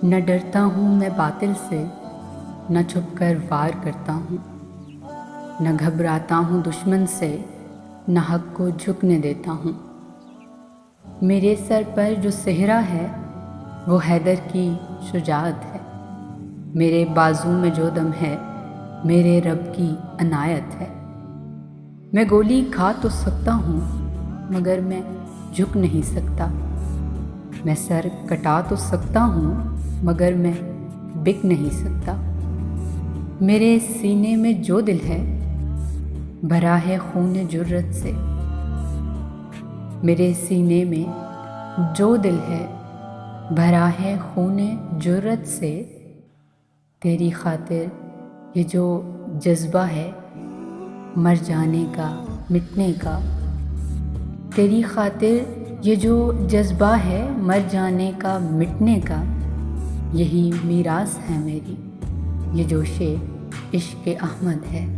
نہ ڈرتا ہوں میں باطل سے، نہ چھپ کر وار کرتا ہوں، نہ گھبراتا ہوں دشمن سے، نہ حق کو جھکنے دیتا ہوں۔ میرے سر پر جو صحرا ہے وہ حیدر کی شجاعت ہے، میرے بازو میں جو دم ہے میرے رب کی عنایت ہے۔ میں گولی کھا تو سکتا ہوں مگر میں جھک نہیں سکتا، میں سر کٹا تو سکتا ہوں مگر میں بک نہیں سکتا۔ میرے سینے میں جو دل ہے بھرا ہے خون جرت سے، میرے سینے میں جو دل ہے بھرا ہے خون جرت سے۔ تیری خاطر یہ جو جذبہ ہے مر جانے کا مٹنے کا، تیری خاطر یہ جو جذبہ ہے مر جانے کا مٹنے کا، یہی میراث ہے میری، یہ جوش عشق احمد ہے۔